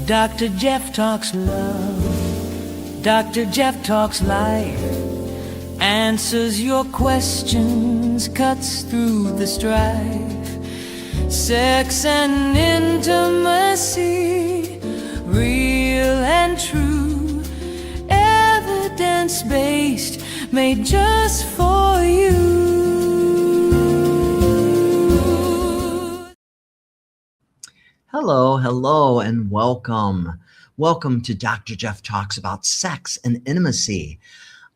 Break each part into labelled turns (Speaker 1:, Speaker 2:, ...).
Speaker 1: Dr. Jeff talks love. Dr. Jeff talks life. Answers your questions, cuts through the strife. Sex and intimacy, real and true. Evidence-based, made just for you.
Speaker 2: Hello, and welcome. Welcome to Dr. Jeff Talks About Sex and Intimacy.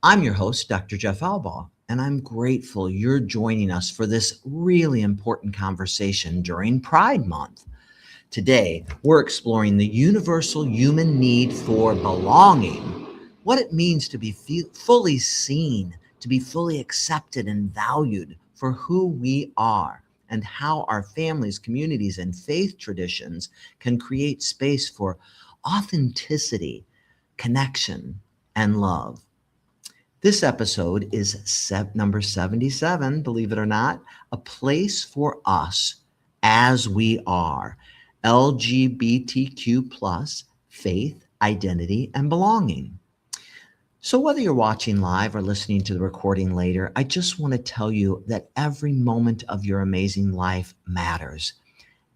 Speaker 2: I'm your host, Dr. Jeff Albaugh, and I'm grateful you're joining us for this really important conversation during Pride Month. Today, we're exploring the universal human need for belonging, what it means to be fully seen, to be fully accepted and valued for who we are, and how our families, communities, and faith traditions can create space for authenticity, connection, and love. This episode is number 77, believe it or not, a place for us as we are, LGBTQ plus, faith, identity, and belonging. So whether you're watching live or listening to the recording later, I just want to tell you that every moment of your amazing life matters.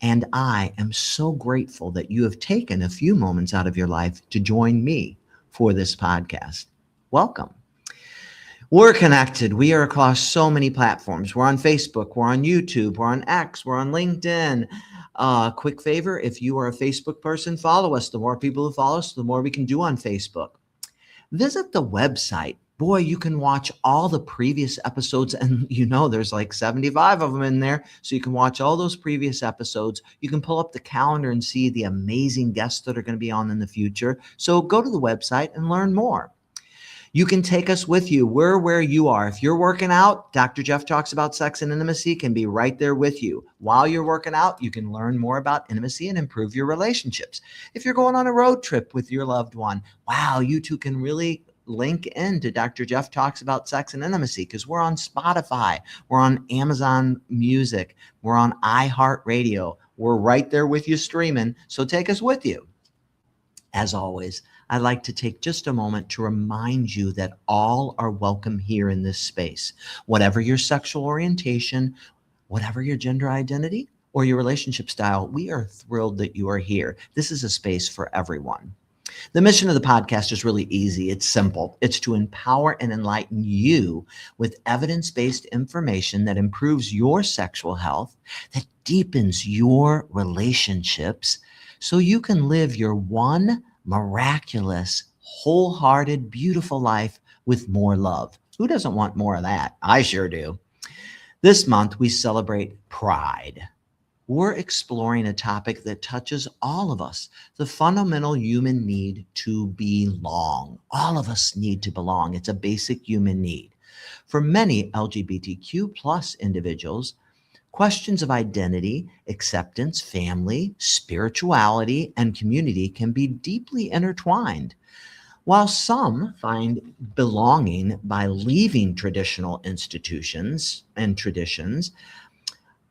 Speaker 2: And I am so grateful that you have taken a few moments out of your life to join me for this podcast. Welcome. We're connected. We are across so many platforms. We're on Facebook, we're on YouTube, we're on X, we're on LinkedIn. Quick favor, if you are a Facebook person, follow us. The more people who follow us, the more we can do on Facebook. Visit the website. Boy, you can watch all the previous episodes, and there's like 75 of them in there. So you can watch all those previous episodes. You can pull up the calendar and see the amazing guests that are going to be on in the future. So go to the website and learn more. You can take us with you. We're where you are. If you're working out, Dr. Jeff Talks About Sex and Intimacy can be right there with you. While you're working out, you can learn more about intimacy and improve your relationships. If you're going on a road trip with your loved one, wow, you two can really link into Dr. Jeff Talks About Sex and Intimacy because we're on Spotify, we're on Amazon Music, we're on iHeartRadio. We're right there with you streaming, so take us with you. As always, I'd like to take just a moment to remind you that all are welcome here in this space. Whatever your sexual orientation, whatever your gender identity, or your relationship style, we are thrilled that you are here. This is a space for everyone. The mission of the podcast is really easy. It's simple. It's to empower and enlighten you with evidence-based information that improves your sexual health, that deepens your relationships, so you can live your one miraculous, wholehearted, beautiful life with more love. Who doesn't want more of that? I sure do. This month, we celebrate Pride. We're exploring a topic that touches all of us, the fundamental human need to belong. All of us need to belong. It's a basic human need. For many LGBTQ plus individuals, questions of identity, acceptance, family, spirituality, and community can be deeply intertwined. While some find belonging by leaving traditional institutions and traditions,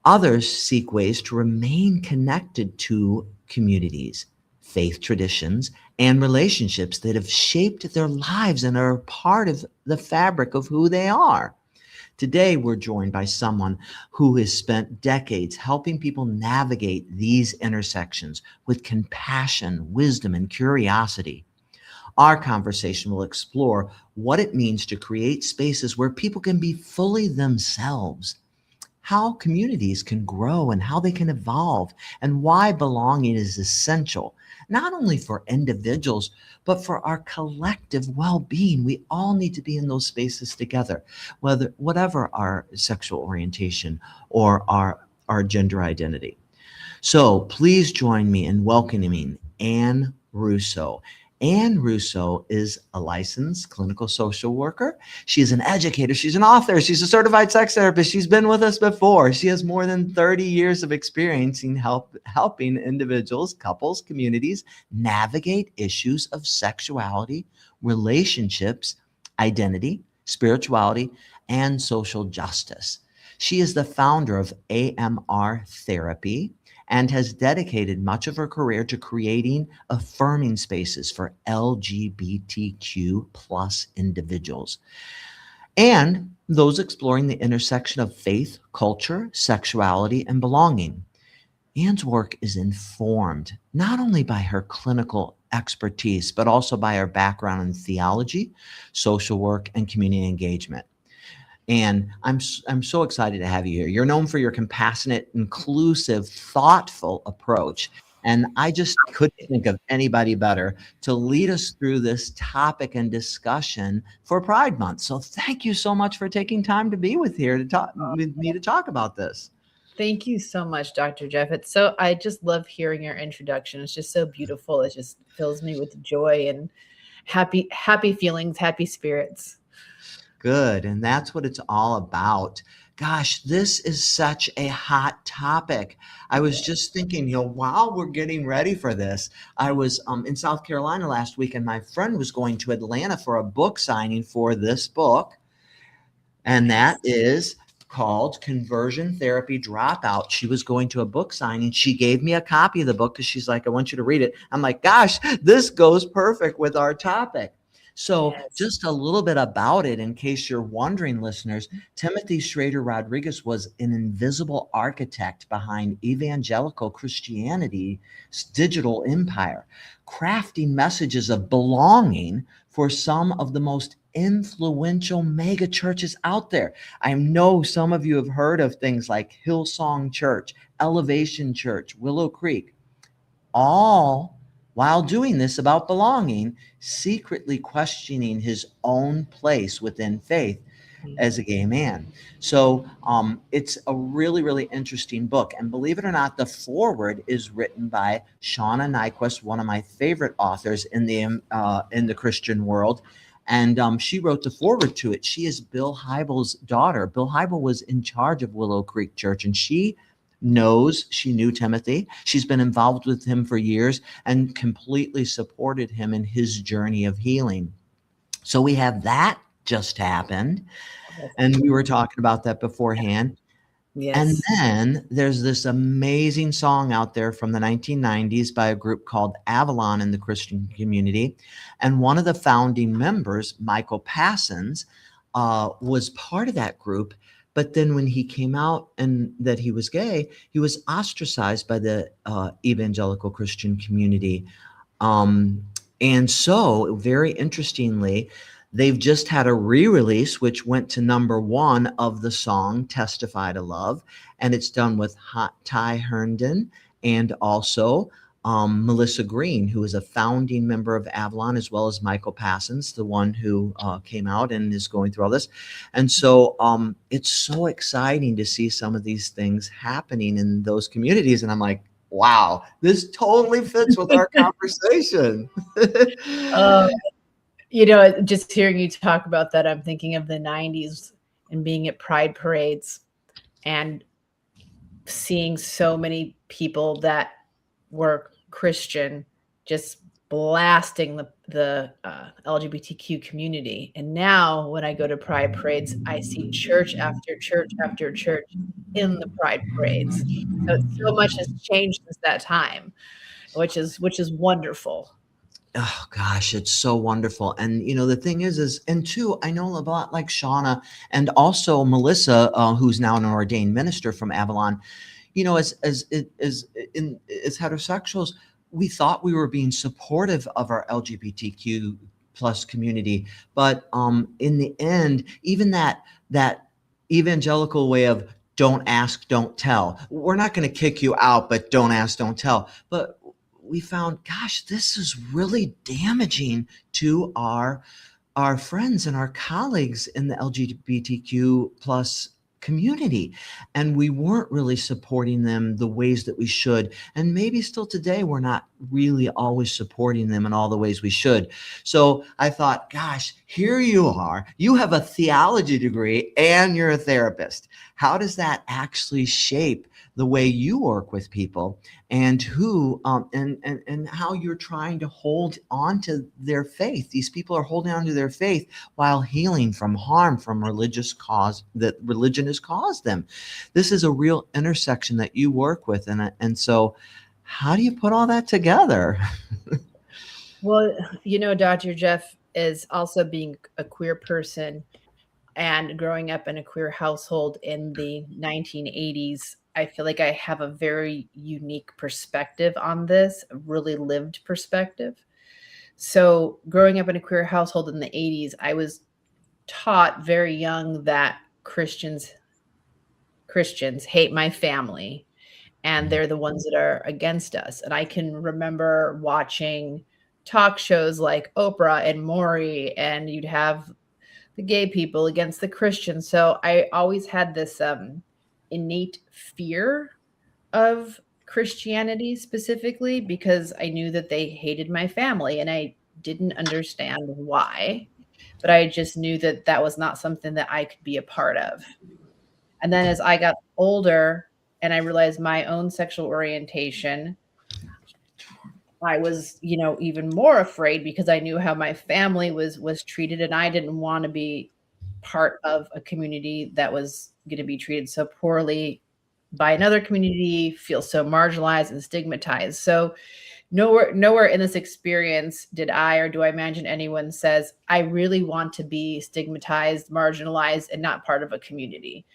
Speaker 2: others seek ways to remain connected to communities, faith traditions, and relationships that have shaped their lives and are part of the fabric of who they are. Today, we're joined by someone who has spent decades helping people navigate these intersections with compassion, wisdom, and curiosity. Our conversation will explore what it means to create spaces where people can be fully themselves, how communities can grow and how they can evolve, and why belonging is essential, not only for individuals, but for our collective well-being. We all need to be in those spaces together, whatever our sexual orientation or our gender identity. So please join me in welcoming Ann Russo. Ann Russo is a licensed clinical social worker. She's an educator. She's an author. She's a certified sex therapist. She's been with us before. She has more than 30 years of experience in helping individuals, couples, communities navigate issues of sexuality, relationships, identity, spirituality, and social justice. She is the founder of AMR Therapy and has dedicated much of her career to creating affirming spaces for LGBTQ plus individuals and those exploring the intersection of faith, culture, sexuality, and belonging. Ann's work is informed not only by her clinical expertise, but also by her background in theology, social work, and community engagement. And I'm so excited to have you here. You're known for your compassionate, inclusive, thoughtful approach. And I just couldn't think of anybody better to lead us through this topic and discussion for Pride Month. So thank you so much for taking time to be with me to talk about this.
Speaker 3: Thank you so much, Dr. Jeff. I just love hearing your introduction. It's just so beautiful. It just fills me with joy and happy feelings, happy spirits.
Speaker 2: Good. And that's what it's all about. Gosh, this is such a hot topic. I was just thinking, while we're getting ready for this, I was in South Carolina last week, and my friend was going to Atlanta for a book signing for this book. And that is called Conversion Therapy Dropout. She was going to a book signing. She gave me a copy of the book because she's like, I want you to read it. I'm like, gosh, this goes perfect with our topic. So just a little bit about it, in case you're wondering, listeners, Timothy Schrader Rodriguez was an invisible architect behind evangelical Christianity's digital empire, crafting messages of belonging for some of the most influential mega churches out there. I know some of you have heard of things like Hillsong Church, Elevation Church, Willow Creek, all while doing this about belonging, secretly questioning his own place within faith as a gay man. So it's a really, really interesting book. And believe it or not, the foreword is written by Shauna Nyquist, one of my favorite authors in the Christian world. And she wrote the foreword to it. She is Bill Hybels' daughter. Bill Hybels was in charge of Willow Creek Church, and she knew Timothy. She's been involved with him for years and completely supported him in his journey of healing. So we have that just happened. And we were talking about that beforehand. Yes. And then there's this amazing song out there from the 1990s by a group called Avalon in the Christian community. And one of the founding members, Michael Passons, was part of that group. But then when he came out and that he was gay, he was ostracized by the evangelical Christian community. And so, very interestingly, they've just had a re-release, which went to #1 of the song Testify to Love. And it's done with Ty Herndon and also Melissa Green, who is a founding member of Avalon, as well as Michael Passons, the one who came out and is going through all this. And so it's so exciting to see some of these things happening in those communities. And I'm like, wow, this totally fits with our conversation.
Speaker 3: Just hearing you talk about that, I'm thinking of the 90s and being at pride parades and seeing so many people that were Christian just blasting the LGBTQ community. And now when I go to pride parades, I see church after church after church in the pride parades. So much has changed since that time, which is wonderful.
Speaker 2: Oh gosh, it's so wonderful. And the thing is, and two, I know a lot like Shauna and also Melissa, who's now an ordained minister from Avalon. As heterosexuals, we thought we were being supportive of our LGBTQ plus community, but in the end, even that evangelical way of don't ask, don't tell. We're not going to kick you out, but don't ask, don't tell. But we found, gosh, this is really damaging to our friends and our colleagues in the LGBTQ plus community. And we weren't really supporting them the ways that we should. And maybe still today, we're not really always supporting them in all the ways we should. So I thought, gosh, here you are. You have a theology degree and you're a therapist. How does that actually shape the way you work with people, and who and how you're trying to hold on to their faith? These people are holding on to their faith while healing from harm from religious cause that religion has caused them. This is a real intersection that you work with, and so how do you put all that together?
Speaker 3: Well, Dr. Jeff, is also being a queer person and growing up in a queer household in the 1980s. I feel like I have a very unique perspective on this, a really lived perspective. So, growing up in a queer household in the 80s, I was taught very young that Christians hate my family and they're the ones that are against us. And I can remember watching talk shows like Oprah and Maury, and you'd have the gay people against the Christians. So I always had this innate fear of Christianity specifically because I knew that they hated my family and I didn't understand why, but I just knew that that was not something that I could be a part of. And then as I got older and I realized my own sexual orientation, I was, even more afraid because I knew how my family was treated, and I didn't want to be part of a community that was going to be treated so poorly by another community, feel so marginalized and stigmatized. So nowhere in this experience did I, or do I imagine anyone says, I really want to be stigmatized, marginalized, and not part of a community.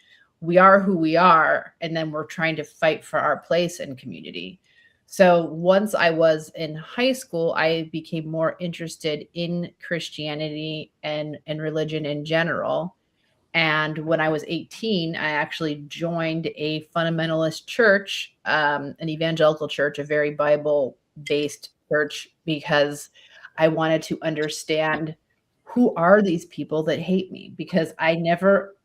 Speaker 3: We are who we are, and then we're trying to fight for our place in community. So once I was in high school, I became more interested in Christianity and religion in general. And when I was 18, I actually joined a fundamentalist church, an evangelical church, a very Bible-based church, because I wanted to understand who are these people that hate me, because I never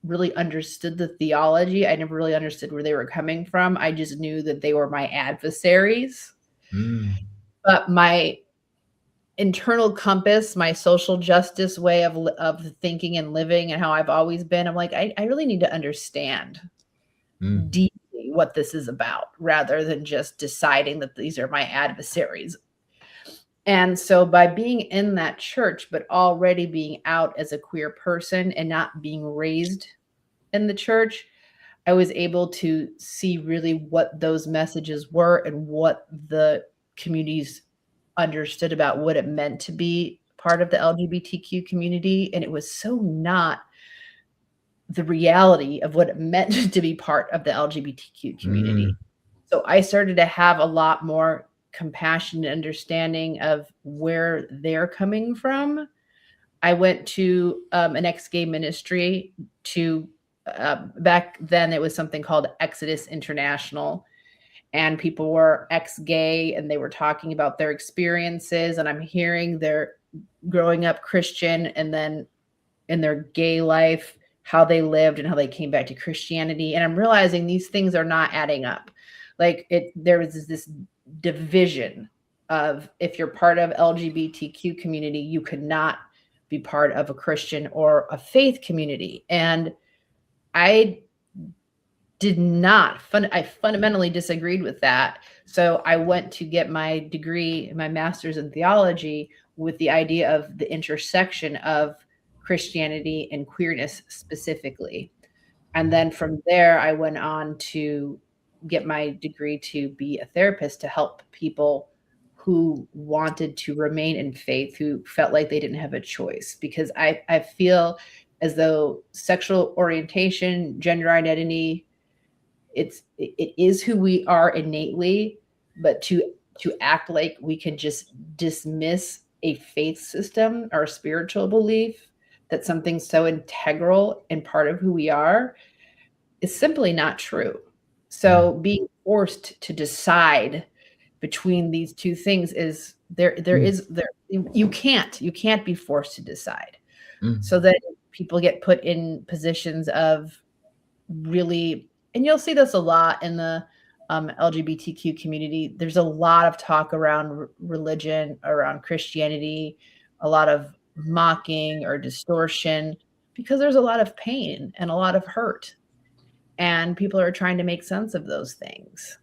Speaker 3: really understood the theology. I never really understood where they were coming from. I just knew that they were my adversaries.
Speaker 2: Mm.
Speaker 3: But my internal compass, my social justice way of thinking and living and how I've always been, I'm like, I really need to understand deeply what this is about rather than just deciding that these are my adversaries. And so by being in that church, but already being out as a queer person and not being raised in the church, I was able to see really what those messages were and what the communities understood about what it meant to be part of the LGBTQ community. And it was so not the reality of what it meant to be part of the LGBTQ community. So I started to have a lot more compassion and understanding of where they're coming from. I went to an ex-gay ministry to back then it was something called Exodus International, and people were ex-gay and they were talking about their experiences, and I'm hearing their growing up Christian and then in their gay life, how they lived and how they came back to Christianity. And I'm realizing these things are not adding up. Like there was this division of if you're part of LGBTQ community, you could not be part of a Christian or a faith community. And I did not, I fundamentally disagreed with that. So I went to get my degree, my master's in theology, with the idea of the intersection of Christianity and queerness specifically. And then from there, I went on to get my degree to be a therapist to help people who wanted to remain in faith, who felt like they didn't have a choice. Because I feel as though sexual orientation, gender identity, it is who we are innately, but to act like we can just dismiss a faith system or a spiritual belief that something's so integral and part of who we are is simply not true. So being forced to decide between these two things is you can't be forced to decide. So that people get put in positions of really, and you'll see this a lot in the LGBTQ community, there's a lot of talk around religion, around Christianity, a lot of mocking or distortion, because there's a lot of pain and a lot of hurt. And people are trying to make sense of those things.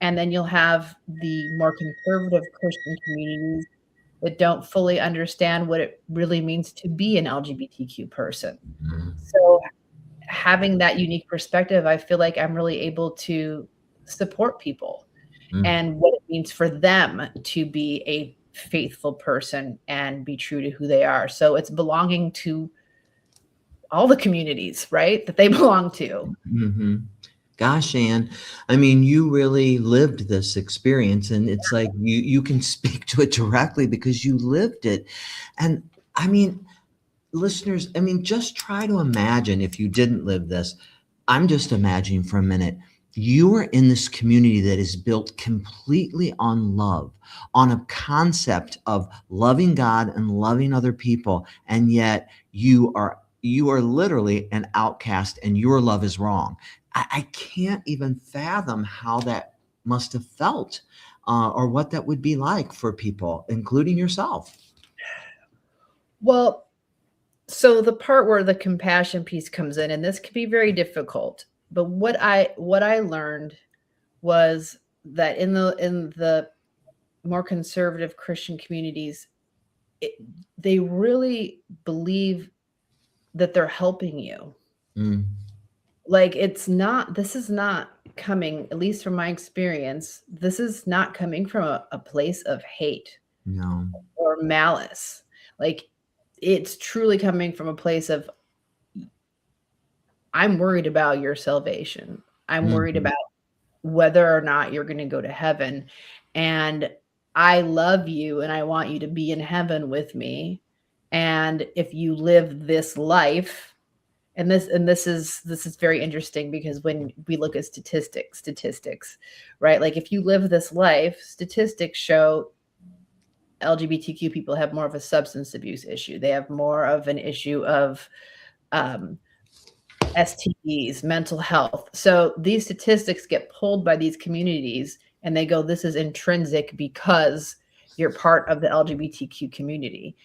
Speaker 3: And then you'll have the more conservative Christian communities that don't fully understand what it really means to be an LGBTQ person. So having that unique perspective, I feel like I'm really able to support people and what it means for them to be a faithful person and be true to who they are. So it's belonging to all the communities, right, that they belong to.
Speaker 2: Mm-hmm. Gosh, Ann, I mean, you really lived this experience, and it's like you can speak to it directly because you lived it. And I mean, listeners, I mean, just try to imagine if you didn't live this. I'm just imagining for a minute. You are in this community that is built completely on love, on a concept of loving God and loving other people, and yet you are literally an outcast, and your love is wrong. I can't even fathom how that must have felt, or what that would be like for people, including yourself.
Speaker 3: Well, so the part where the compassion piece comes in, and this can be very difficult, but what I learned was that in the more conservative Christian communities, they really believe that they're helping you.
Speaker 2: Mm,
Speaker 3: Like this is not coming, at least from my experience, this is not coming from a place of hate
Speaker 2: no.
Speaker 3: or malice. Like it's truly coming from a place of, I'm worried about your salvation. I'm worried
Speaker 2: Mhm.
Speaker 3: about whether or not you're going to go to heaven. And I love you and I want you to be in heaven with me. And if you live this life, and this is very interesting, because when we look at statistics, right? Like if you live this life, statistics show LGBTQ people have more of a substance abuse issue. They have more of an issue of STDs, mental health. So these statistics get pulled by these communities and they go, this is intrinsic because you're part of the LGBTQ community.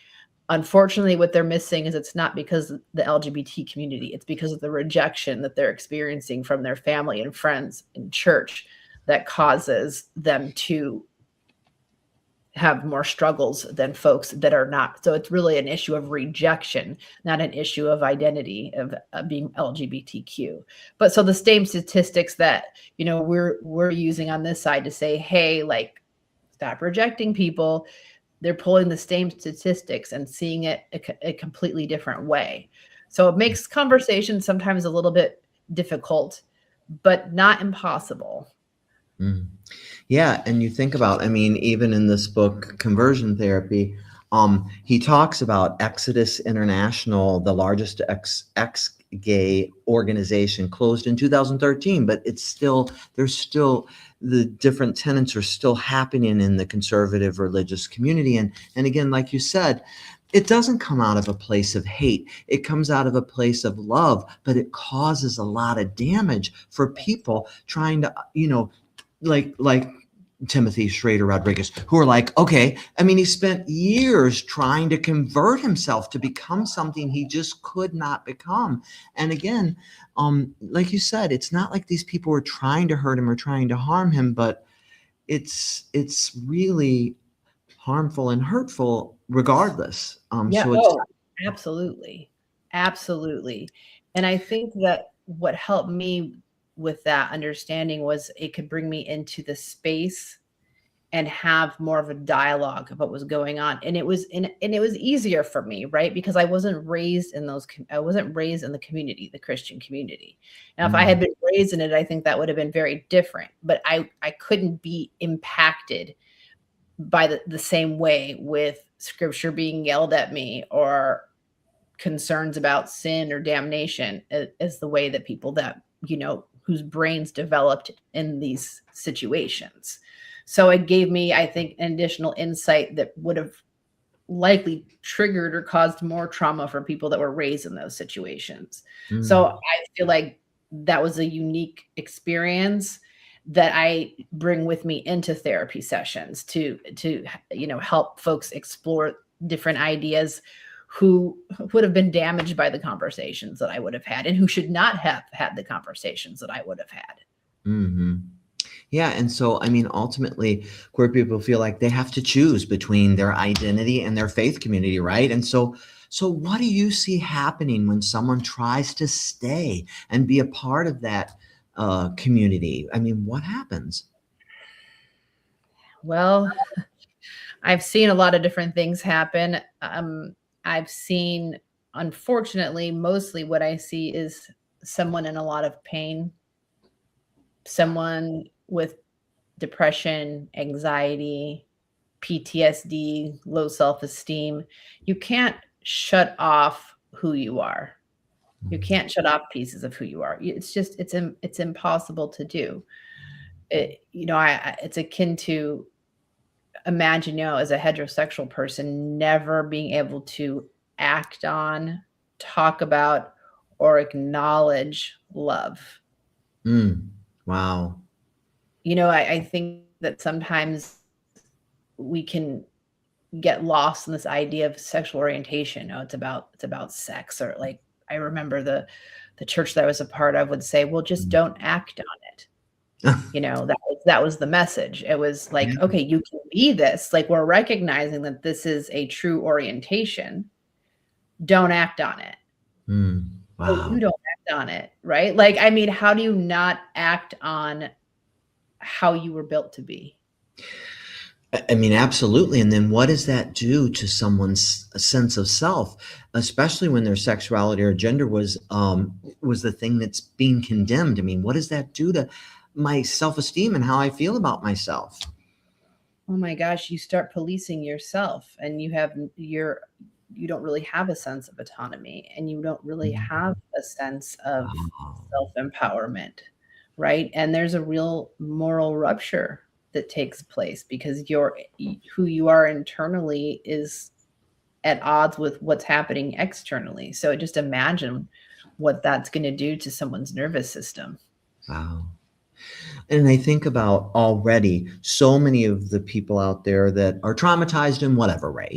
Speaker 3: Unfortunately, what they're missing is it's not because of the LGBT community. It's because of the rejection that they're experiencing from their family and friends in church that causes them to have more struggles than folks that are not. So it's really an issue of rejection, not an issue of identity of being LGBTQ. But so the same statistics that, you know, we're using on this side to say, hey, like, stop rejecting people, they're pulling the same statistics and seeing it a completely different way. So it makes conversation sometimes a little bit difficult, but not impossible.
Speaker 2: Mm. Yeah, and you think about, I mean, even in this book, Conversion Therapy, he talks about Exodus International, the largest ex-gay organization, closed in 2013, but there's still the different tenets are still happening in the conservative religious community. And again, like you said, it doesn't come out of a place of hate. It comes out of a place of love, but it causes a lot of damage for people trying to, like Timothy Schrader Rodriguez, who are like, okay, I mean, he spent years trying to convert himself to become something he just could not become. And again, like you said, it's not like these people were trying to hurt him or trying to harm him, but it's really harmful and hurtful regardless.
Speaker 3: Yeah.
Speaker 2: So it's
Speaker 3: Oh, absolutely. Absolutely. And I think that what helped me with that understanding was it could bring me into the space and have more of a dialogue of what was going on. And it was easier for me, right? Because I wasn't raised in the community, the Christian community. Now, if I had been raised in it, I think that would have been very different, but I couldn't be impacted by the same way with scripture being yelled at me or concerns about sin or damnation as the way that people that, whose brains developed in these situations. So it gave me, I think, an additional insight that would have likely triggered or caused more trauma for people that were raised in those situations. So I feel like that was a unique experience that I bring with me into therapy sessions to help folks explore different ideas who would have been damaged by the conversations that I would have had, and who should not have had the conversations that I would have had.
Speaker 2: Mm-hmm. Yeah. And so, I mean, ultimately, queer people feel like they have to choose between their identity and their faith community, right? And so what do you see happening when someone tries to stay and be a part of that community? I mean, what happens?
Speaker 3: Well, I've seen a lot of different things happen. I've seen, unfortunately, mostly what I see is someone in a lot of pain, someone with depression, anxiety, PTSD, low self-esteem. You can't shut off who you are. You can't shut off pieces of who you are. It's impossible to do. It's akin to, imagine, as a heterosexual person, never being able to act on, talk about, or acknowledge love.
Speaker 2: Wow.
Speaker 3: I think that sometimes we can get lost in this idea of sexual orientation. It's about sex, or like, I remember the church that I was a part of would say, well, just don't act on it. That was the message. It was like,
Speaker 2: Yeah.
Speaker 3: okay, you can be this. Like, we're recognizing that this is a true orientation. Don't act on it.
Speaker 2: Wow.
Speaker 3: You don't act on it, right? Like, I mean, how do you not act on how you were built to be?
Speaker 2: I mean, absolutely. And then what does that do to someone's sense of self, especially when their sexuality or gender was the thing that's being condemned? I mean, what does that do to my self-esteem and how I feel about myself?
Speaker 3: Oh my gosh, you start policing yourself, and you don't really have a sense of autonomy, and you don't really have a sense of self-empowerment, right? And there's a real moral rupture that takes place, because who you are internally is at odds with what's happening externally. So just imagine what that's going to do to someone's nervous system.
Speaker 2: Wow. And I think about already so many of the people out there that are traumatized in whatever way,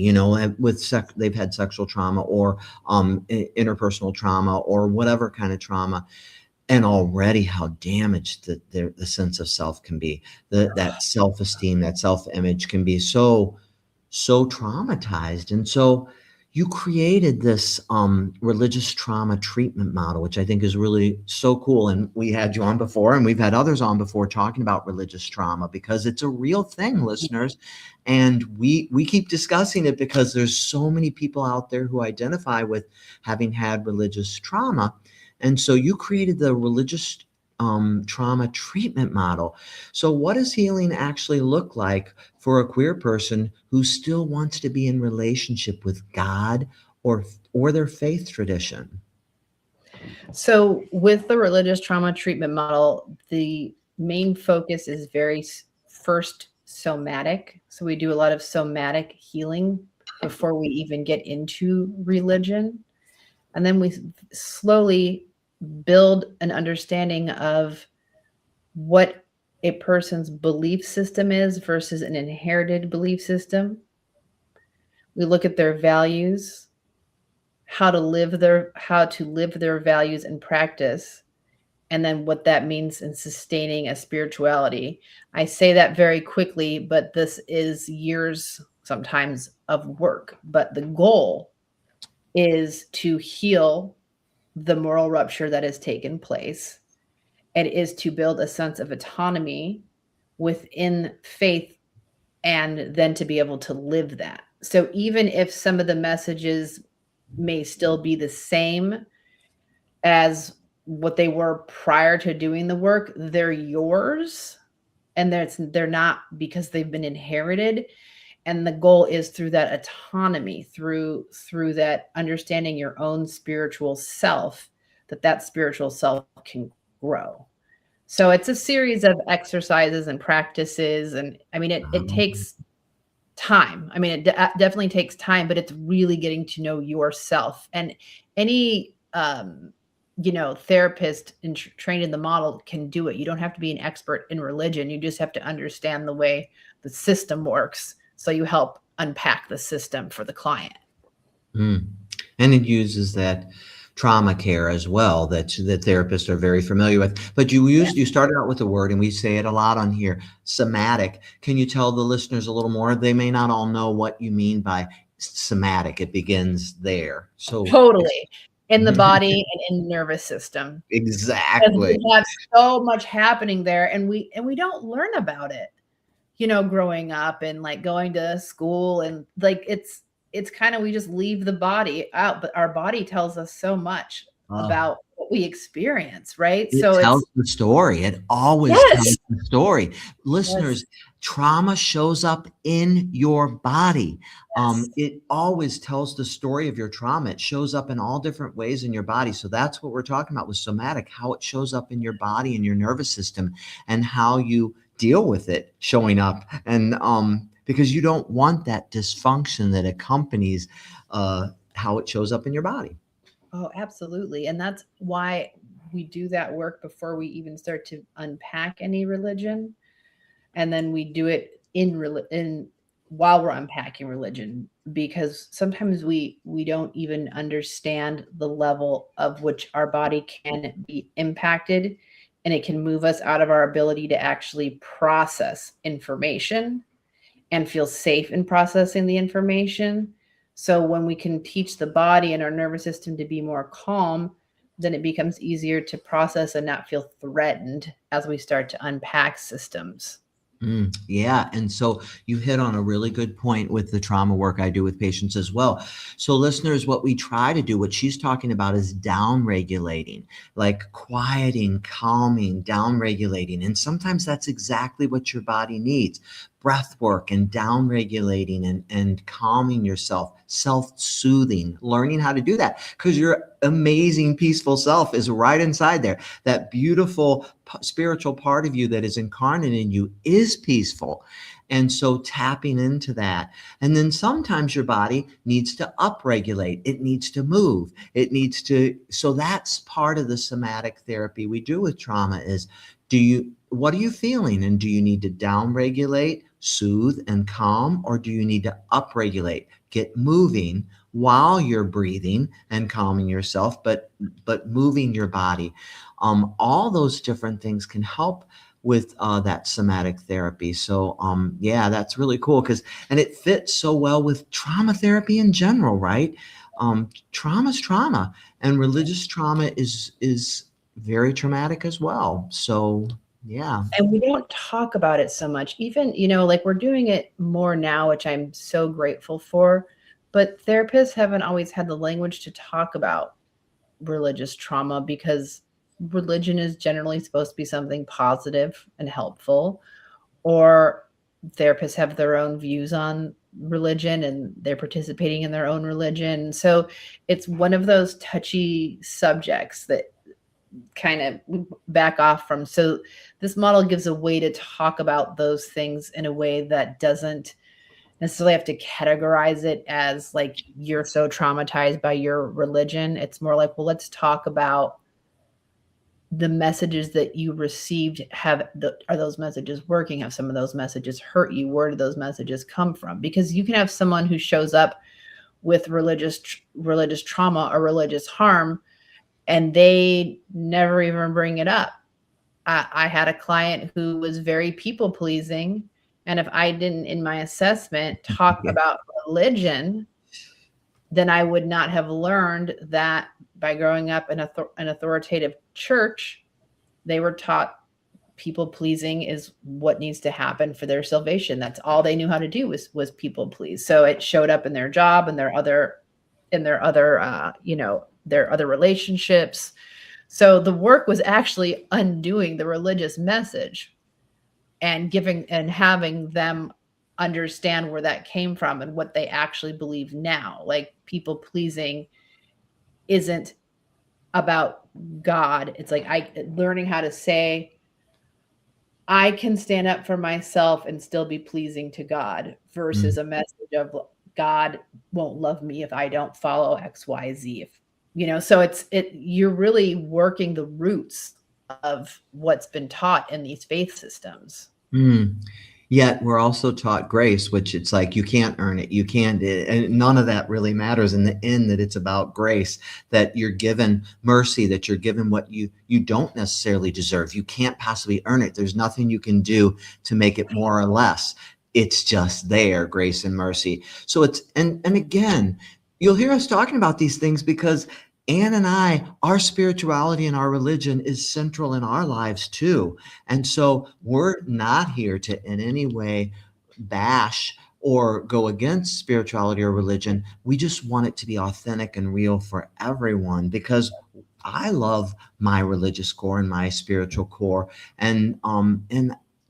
Speaker 2: they've had sexual trauma or interpersonal trauma or whatever kind of trauma, and already how damaged the sense of self can be. That self-esteem, that self-image can be so traumatized. And so you created this religious trauma treatment model, which I think is really so cool. And we had you on before, and we've had others on before talking about religious trauma, because it's a real thing, listeners. And we keep discussing it because there's so many people out there who identify with having had religious trauma. And so you created the religious trauma treatment model. So what does healing actually look like for a queer person who still wants to be in relationship with God or their faith tradition?
Speaker 3: So with the religious trauma treatment model, the main focus is very first somatic. So we do a lot of somatic healing before we even get into religion. And then we slowly build an understanding of what a person's belief system is versus an inherited belief system. We look at their values, how to live their values in practice, and then what that means in sustaining a spirituality. I say that very quickly, but this is years sometimes of work. But the goal is to heal the moral rupture that has taken place. It is to build a sense of autonomy within faith, and then to be able to live that. So even if some of the messages may still be the same as what they were prior to doing the work, they're yours, and they're not because they've been inherited. And the goal is through that autonomy, through that understanding your own spiritual self, that spiritual self can grow. So it's a series of exercises and practices. And I mean, it takes time. I mean, it definitely takes time, but it's really getting to know yourself. And any therapists trained in the model can do it. You don't have to be an expert in religion. You just have to understand the way the system works. So you help unpack the system for the client.
Speaker 2: Mm. And it uses that trauma care as well that therapists are very familiar with. But you started out with a word, and we say it a lot on here, somatic. Can you tell the listeners a little more? They may not all know what you mean by somatic. It begins there. So
Speaker 3: Totally. In the body and in the nervous system.
Speaker 2: exactly.
Speaker 3: We have so much happening there, and we don't learn about it, growing up and like going to school, and like it's kind of, we just leave the body out, but our body tells us so much about what we experience, right?
Speaker 2: It
Speaker 3: So
Speaker 2: tells
Speaker 3: it's
Speaker 2: the story. It always tells the story. Listeners, trauma shows up in your body. It always tells the story of your trauma. It shows up in all different ways in your body. So that's what we're talking about with somatic, how it shows up in your body and your nervous system, and how you deal with it showing up. And because you don't want that dysfunction that accompanies how it shows up in your body.
Speaker 3: Oh, absolutely. And that's why we do that work before we even start to unpack any religion. And then we do it while we're unpacking religion, because sometimes we don't even understand the level of which our body can be impacted, and it can move us out of our ability to actually process information and feel safe in processing the information. So when we can teach the body and our nervous system to be more calm, then it becomes easier to process and not feel threatened as we start to unpack systems.
Speaker 2: Yeah. And so you hit on a really good point with the trauma work I do with patients as well. So listeners, what we try to do, what she's talking about, is down regulating, like quieting, calming, down regulating. And sometimes that's exactly what your body needs. Breath work and down regulating and calming yourself, self-soothing, learning how to do that, because your amazing peaceful self is right inside there. That beautiful spiritual part of you that is incarnate in you is peaceful. And so tapping into that. And then sometimes your body needs to upregulate. It needs to move. It needs to. So that's part of the somatic therapy we do with trauma is, what are you feeling? And do you need to downregulate, soothe, and calm? Or do you need to upregulate, get moving while you're breathing and calming yourself, but moving your body? All those different things can help with that somatic therapy. So yeah, that's really cool, and it fits so well with trauma therapy in general, right? Trauma's trauma, and religious trauma is very traumatic as well. So yeah.
Speaker 3: And we don't talk about it so much, even, like we're doing it more now, which I'm so grateful for, but therapists haven't always had the language to talk about religious trauma, because religion is generally supposed to be something positive and helpful, or therapists have their own views on religion and they're participating in their own religion. So it's one of those touchy subjects that kind of back off from. So this model gives a way to talk about those things in a way that doesn't necessarily have to categorize it as like you're so traumatized by your religion. It's more like, well, let's talk about the messages that you received. Are those messages working? Have some of those messages hurt you? Where do those messages come from? Because you can have someone who shows up with religious trauma or religious harm, and they never even bring it up. I had a client who was very people pleasing, and if I didn't, in my assessment, talk about religion, then I would not have learned that by growing up in an authoritative church, they were taught people pleasing is what needs to happen for their salvation. That's all they knew how to do was people please. So it showed up in their job and their other relationships. So the work was actually undoing the religious message and having them understand where that came from and what they actually believe now. Like, people pleasing isn't about God. It's like learning how to say, I can stand up for myself and still be pleasing to God, versus a message of God won't love me if I don't follow X, Y, Z. So you're really working the roots of what's been taught in these faith systems.
Speaker 2: Mm. Yet we're also taught grace, which it's like you can't earn it. You can't, and none of that really matters in the end, that it's about grace, that you're given mercy, that you're given what you don't necessarily deserve. You can't possibly earn it. There's nothing you can do to make it more or less. It's just there, grace and mercy. So it's, and again, you'll hear us talking about these things because Ann and I, our spirituality and our religion is central in our lives too. And so we're not here to in any way bash or go against spirituality or religion. We just want it to be authentic and real for everyone, because I love my religious core and my spiritual core. And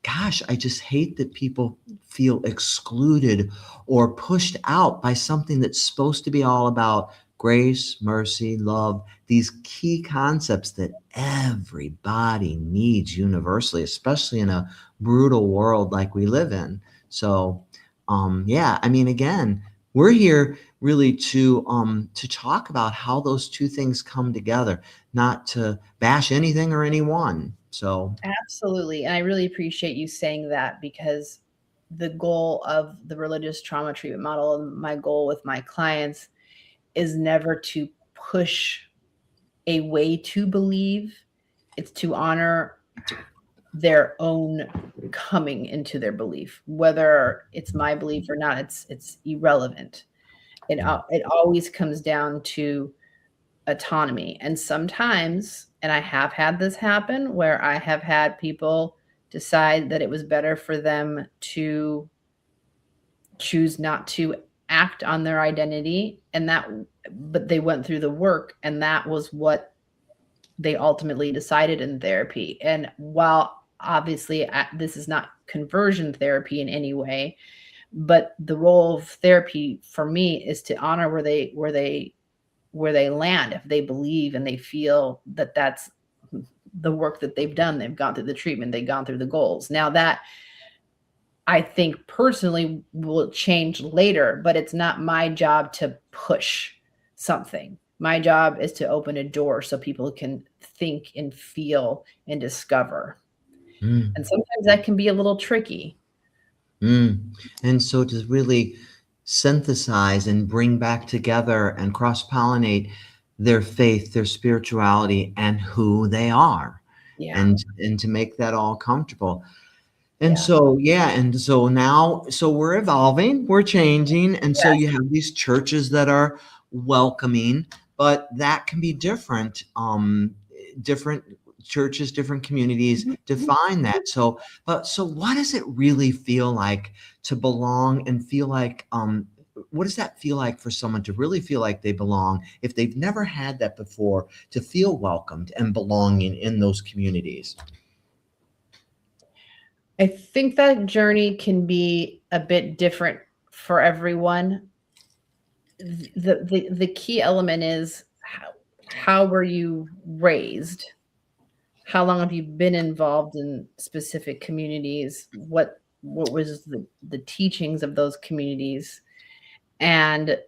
Speaker 2: gosh, I just hate that people feel excluded or pushed out by something that's supposed to be all about grace, mercy, love, these key concepts that everybody needs universally, especially in a brutal world like we live in. So, yeah, I mean, again, we're here really to talk about how those two things come together, not to bash anything or anyone. So,
Speaker 3: Absolutely. And I really appreciate you saying that, because the goal of the religious trauma treatment model, and my goal with my clients, is never to push a way to believe. It's to honor their own coming into their belief. Whether it's my belief or not, it's irrelevant. It always comes down to autonomy. And sometimes, and I have had this happen, where I have had people decide that it was better for them to choose not to act on their identity, but they went through the work, and that was what they ultimately decided in therapy. And while obviously this is not conversion therapy in any way, but the role of therapy for me is to honor where they land. If they believe and they feel that that's the work that they've done, they've gone through the treatment, they've gone through the goals. Now that, I think, personally will change later, but it's not my job to push something. My job is to open a door so people can think and feel and discover.
Speaker 2: mm,
Speaker 3: And sometimes that can be a little tricky.
Speaker 2: and so to really synthesize and bring back together and cross-pollinate their faith, their spirituality, and who they are,
Speaker 3: Yeah.
Speaker 2: and to make that all comfortable. And
Speaker 3: Yeah.
Speaker 2: so, yeah, and so now, so we're evolving, we're changing, and so you have these churches that are welcoming, but that can be different. Different churches, different communities define that. So, but so what does it really feel like to belong and feel like, what does that feel like for someone to really feel like they belong if they've never had that before, to feel welcomed and belonging in those communities?
Speaker 3: I think that journey can be a bit different for everyone. The key element is how were you raised? How long have you been involved in specific communities? What was the teachings of those communities? And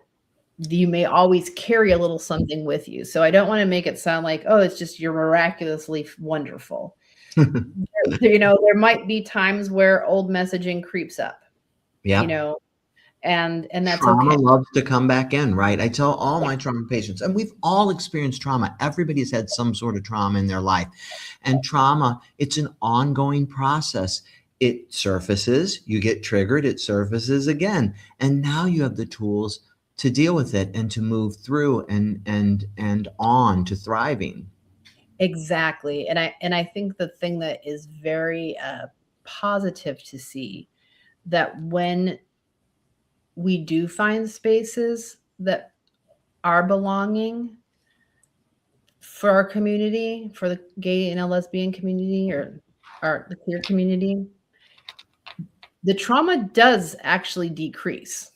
Speaker 3: you may always carry a little something with you. So I don't want to make it sound like, oh, it's just you're miraculously wonderful. There might be times where old messaging creeps up,
Speaker 2: Yeah.
Speaker 3: And that's
Speaker 2: Trauma
Speaker 3: okay.
Speaker 2: loves to come back in, right? I tell all my trauma patients, and we've all experienced trauma. Everybody's had some sort of trauma in their life. And trauma, it's an ongoing process. It surfaces, you get triggered, it surfaces again. And now you have the tools to deal with it and to move through and on to thriving.
Speaker 3: Exactly. And I think the thing that is very positive to see, that when we do find spaces that are belonging for our community, for the gay and lesbian community, or the queer community, the trauma does actually decrease.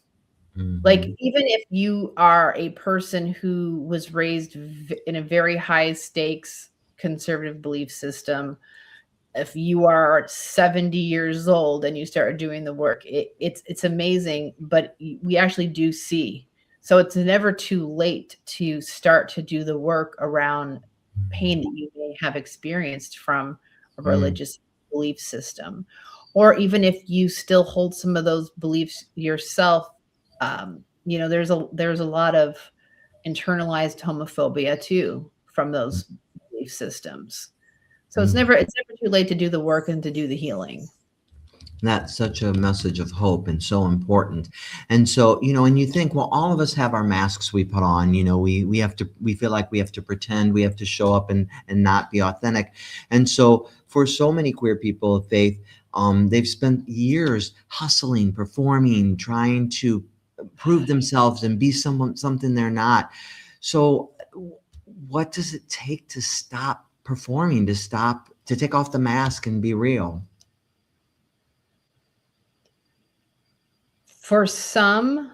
Speaker 3: Like,
Speaker 2: Mhm.
Speaker 3: even if you are a person who was raised in a very high stakes conservative belief system, if you are 70 years old and you start doing the work, it's amazing. But we actually do see So it's never too late to start to do the work around pain that you may have experienced from a religious belief system. Or even if you still hold some of those beliefs yourself, there's a lot of internalized homophobia too from those belief systems. So it's never too late to do the work and to do the healing.
Speaker 2: That's such a message of hope and so important. And so, and you think, well, all of us have our masks we put on, we feel like we have to pretend, we have to show up and not be authentic. And so for so many queer people of faith, they've spent years hustling, performing, trying to prove themselves and be something they're not. So what does it take to stop performing, to take off the mask and be real?
Speaker 3: For some,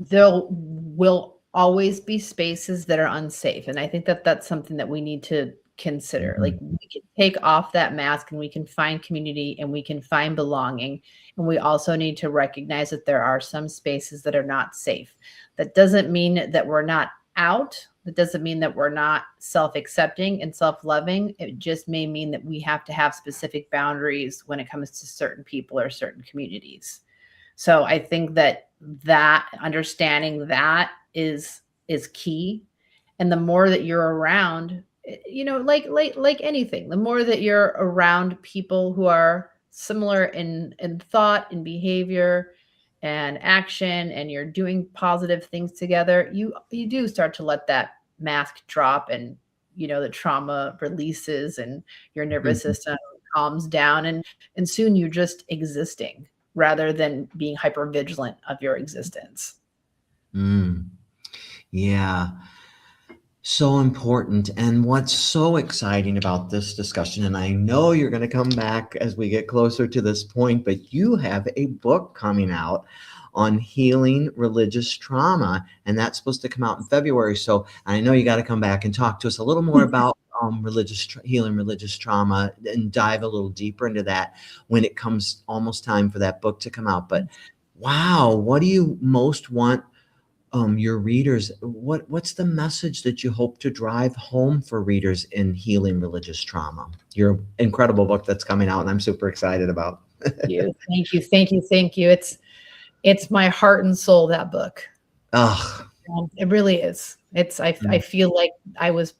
Speaker 3: there will always be spaces that are unsafe. And I think that that's something that we need to consider. Like, we can take off that mask and we can find community and we can find belonging. And we also need to recognize that there are some spaces that are not safe. That doesn't mean that we're not out. That doesn't mean that we're not self-accepting and self-loving. It just may mean that we have to have specific boundaries when it comes to certain people or certain communities. So I think that understanding that is key. And the more that you're around, like anything, the more that you're around people who are similar in thought and behavior and action, and you're doing positive things together, you do start to let that mask drop, and the trauma releases and your nervous system calms down, and soon you're just existing rather than being hyper vigilant of your existence.
Speaker 2: Yeah. So important. And what's so exciting about this discussion, and I know you're going to come back as we get closer to this point, but you have a book coming out on healing religious trauma, and that's supposed to come out in February. So I know you got to come back and talk to us a little more about healing religious trauma, and dive a little deeper into that when it comes almost time for that book to come out. But wow, what do you most want your readers, what's the message that you hope to drive home for readers in healing religious trauma? Your incredible book that's coming out, and I'm super excited about.
Speaker 3: Thank you. It's my heart and soul, that book. It really is. I feel like I was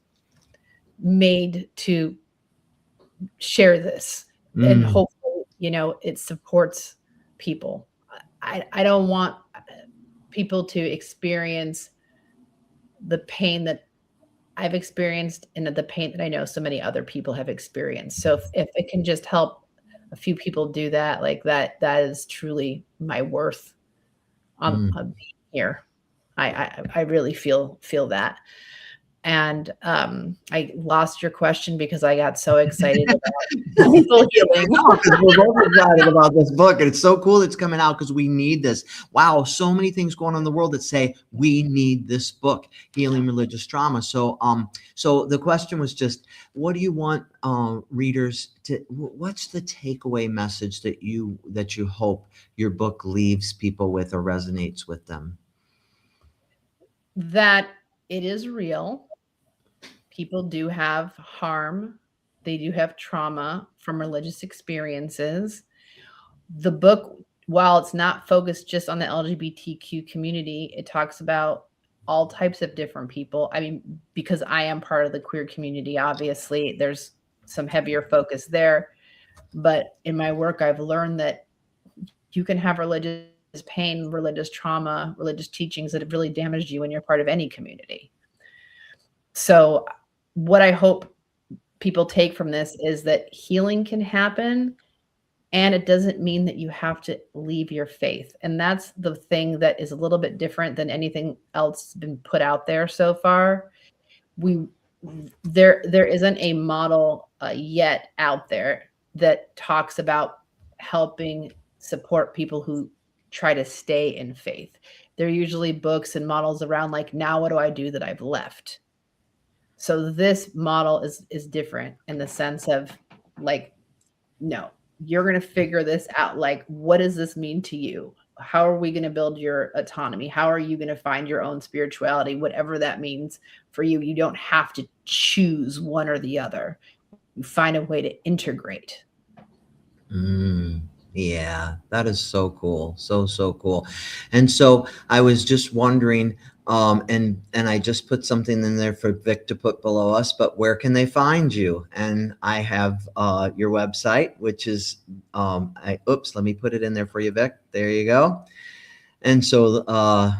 Speaker 3: made to share this, and hopefully, it supports people. I don't want people to experience the pain that I've experienced and the pain that I know so many other people have experienced. So if it can just help a few people do that, like that is truly my worth on being here. I really feel that. And I lost your question because I got so excited about people healing.
Speaker 2: We're both excited about this book, and it's so cool it's coming out because we need this. Wow, so many things going on in the world that say we need this book, Healing Religious Trauma. So, so the question was just, what do you want readers to? What's the takeaway message that you hope your book leaves people with or resonates with them?
Speaker 3: That it is real. People do have harm. They do have trauma from religious experiences. The book, while it's not focused just on the LGBTQ community, it talks about all types of different people. I mean, because I am part of the queer community, obviously, there's some heavier focus there. But in my work, I've learned that you can have religious pain, religious trauma, religious teachings that have really damaged you when you're part of any community. So what I hope people take from this is that healing can happen, and it doesn't mean that you have to leave your faith. And that's the thing that is a little bit different than anything else been put out there so far. There isn't a model yet out there that talks about helping support people who try to stay in faith. There are usually books and models around like, now what do I do that I've left? So this model is different in the sense of like, no, you're going to figure this out. Like, what does this mean to you? how are we going to build your autonomy? How are you going to find your own spirituality, whatever that means for you? You don't have to choose one or the other. You find a way to integrate.
Speaker 2: Yeah, that is so cool. So cool. And so I was just wondering, and I just put something in there for Vic to put below us, but where can they find you? And I have your website, which is, let me put it in there for you, Vic. There you go. And so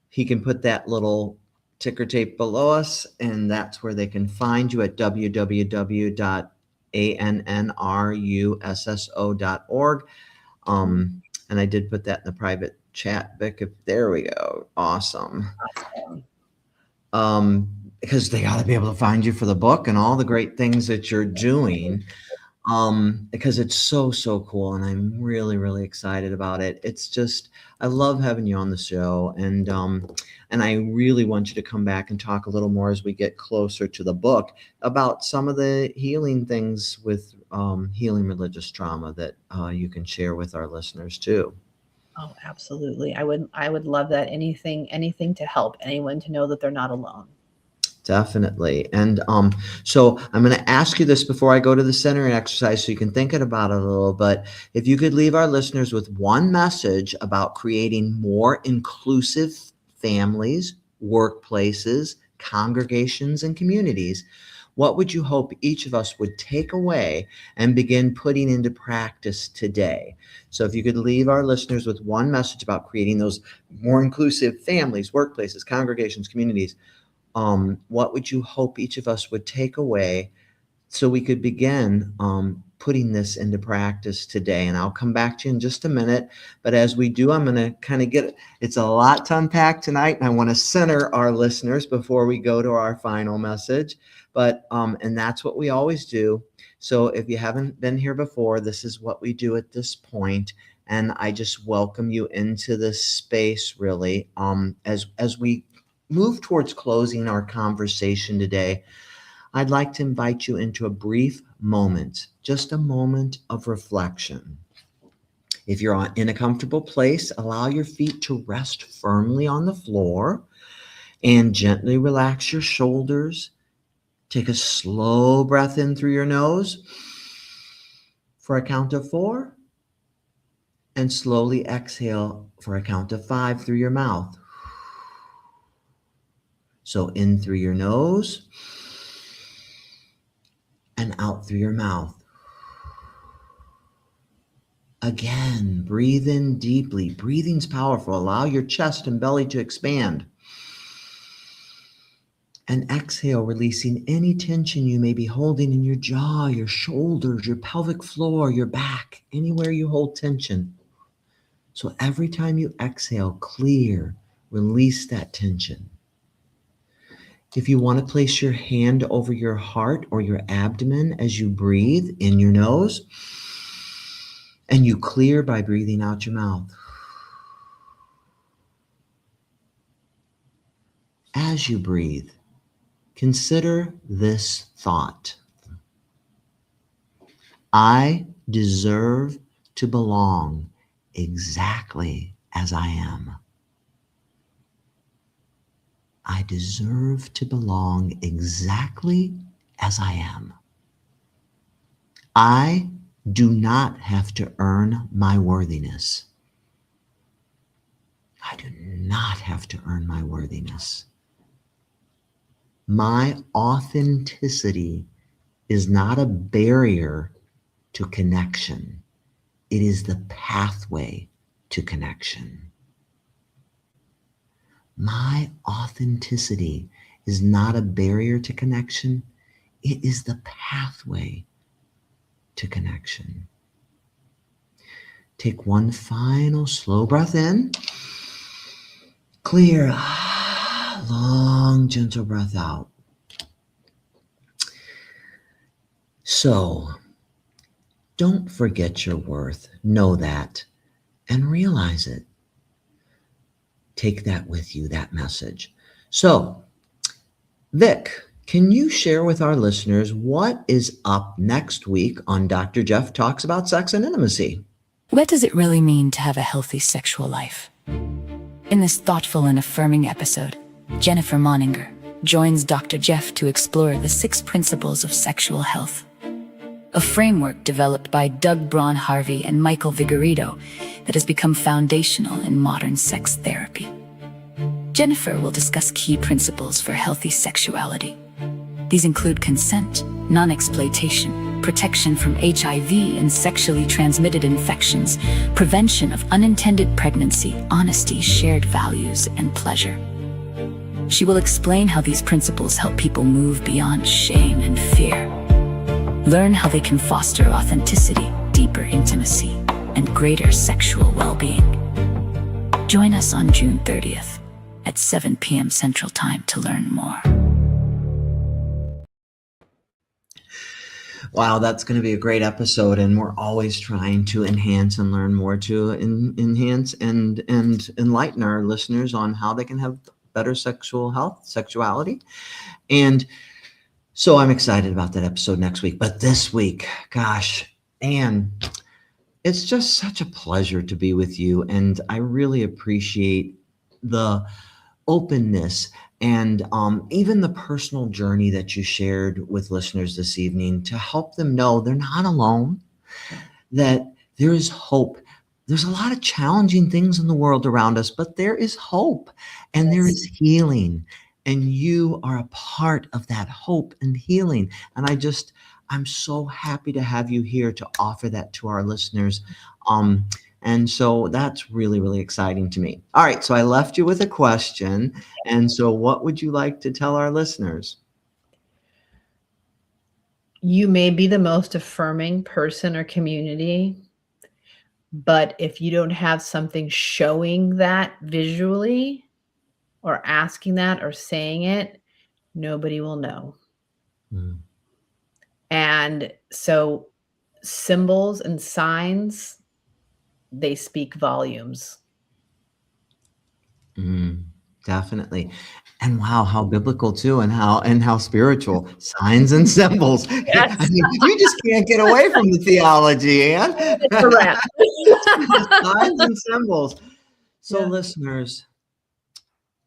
Speaker 2: he can put that little ticker tape below us, and that's where they can find you at www.annrusso.org. And I did put that in the private chat, Vic. There we go. Awesome. Because they got to be able to find you for the book and all the great things that you're doing. Because it's so cool, and I'm really excited about it. It's just, I love having you on the show, and I really want you to come back and talk a little more as we get closer to the book about some of the healing things with healing religious trauma that you can share with our listeners too.
Speaker 3: Oh, absolutely. I would love that. Anything to help anyone to know that they're not alone.
Speaker 2: Definitely. And so I'm going to ask you this before I go to the centering exercise so you can think about it a little, but if you could leave our listeners with one message about creating more inclusive families, workplaces, congregations, and communities, what would you hope each of us would take away and begin putting into practice today? So if you could leave our listeners with one message about creating those more inclusive families, workplaces, congregations, communities, what would you hope each of us would take away so we could begin putting this into practice today? And I'll come back to you in just a minute. But as we do, I'm going to kind of it's a lot to unpack tonight, and I want to center our listeners before we go to our final message. But, and that's what we always do. So if you haven't been here before, this is what we do at this point. And I just welcome you into this space, really, as we move towards closing our conversation today. I'd like to invite you into a brief moment, just a moment of reflection. If you're in a comfortable place, allow your feet to rest firmly on the floor and gently relax your shoulders. Take a slow breath in through your nose for a count of 4, and slowly exhale for a count of 5 through your mouth. So in through your nose and out through your mouth. Again, breathe in deeply. Breathing's powerful. Allow your chest and belly to expand. And exhale, releasing any tension you may be holding in your jaw, your shoulders, your pelvic floor, your back, anywhere you hold tension. So every time you exhale, clear, release that tension. If you want to place your hand over your heart or your abdomen as you breathe in your nose, and you clear by breathing out your mouth. As you breathe, consider this thought. I deserve to belong exactly as I am. I deserve to belong exactly as I am. I do not have to earn my worthiness. I do not have to earn my worthiness. My authenticity is not a barrier to connection. It is the pathway to connection. My authenticity is not a barrier to connection. It is the pathway to connection. Take one final slow breath in. Clear, long, gentle breath out. So, don't forget your worth. Know that and realize it. Take that with you, that message. So, Vic, can you share with our listeners what is up next week on Dr. Jeff Talks About Sex and Intimacy?
Speaker 4: What does it really mean to have a healthy sexual life? In this thoughtful and affirming episode, Jennifer Moninger joins Dr. Jeff to explore the 6 principles of sexual health, a framework developed by Doug Braun Harvey and Michael Vigorito that has become foundational in modern sex therapy. Jennifer will discuss key principles for healthy sexuality. These include consent, non-exploitation, protection from HIV and sexually transmitted infections, prevention of unintended pregnancy, honesty, shared values, and pleasure. She will explain how these principles help people move beyond shame and fear. Learn how they can foster authenticity, deeper intimacy, and greater sexual well-being. Join us on June 30th at 7 p.m. Central Time to learn more.
Speaker 2: Wow, that's going to be a great episode, and we're always trying to enhance and learn more to enhance and enlighten our listeners on how they can have better sexual health, sexuality. And so I'm excited about that episode next week. But this week, gosh, Ann, it's just such a pleasure to be with you, and I really appreciate the openness and even the personal journey that you shared with listeners this evening to help them know they're not alone, that there is hope. There's a lot of challenging things in the world around us, but there is hope and there is healing, and you are a part of that hope and healing. And I'm so happy to have you here to offer that to our listeners. And so that's really, really exciting to me. All right. So I left you with a question. And so what would you like to tell our listeners?
Speaker 3: You may be the most affirming person or community, but if you don't have something showing that visually or asking that or saying it, nobody will know. Mm. And so symbols and signs, they speak volumes.
Speaker 2: Definitely. And wow, how biblical too, and how spiritual. Signs and symbols. Yes. I mean, you just can't get away from the theology, Ann.
Speaker 3: It's a wrap.
Speaker 2: Signs and symbols. So listeners,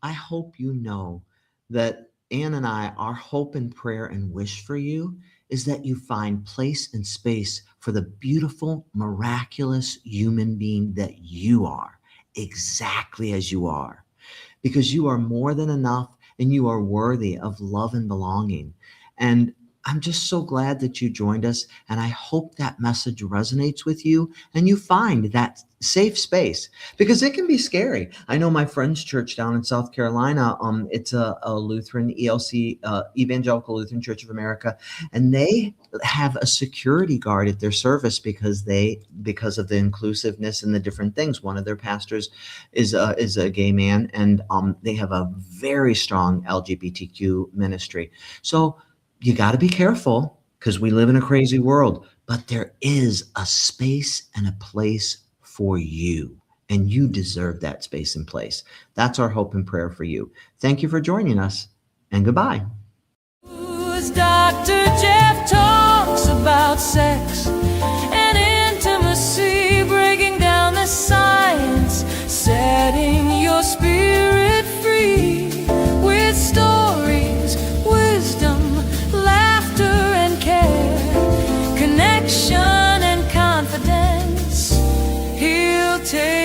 Speaker 2: I hope you know that Ann and I, our hope and prayer and wish for you is that you find place and space for the beautiful, miraculous human being that you are, exactly as you are, because you are more than enough and you are worthy of love and belonging. And I'm just so glad that you joined us, and I hope that message resonates with you and you find that safe space, because it can be scary. I know my friend's church down in South Carolina, it's a Lutheran ELC, Evangelical Lutheran Church of America, and they have a security guard at their service because of the inclusiveness and the different things. One of their pastors is a gay man, and they have a very strong LGBTQ ministry. So you got to be careful, because we live in a crazy world, but there is a space and a place for you, and you deserve that space and place. That's our hope and prayer for you. Thank you for joining us, and goodbye.
Speaker 1: As Dr. Jeff talks about sex and intimacy, breaking down the science, setting your spirit free with stories, wisdom, laughter and care, connection and confidence. He'll take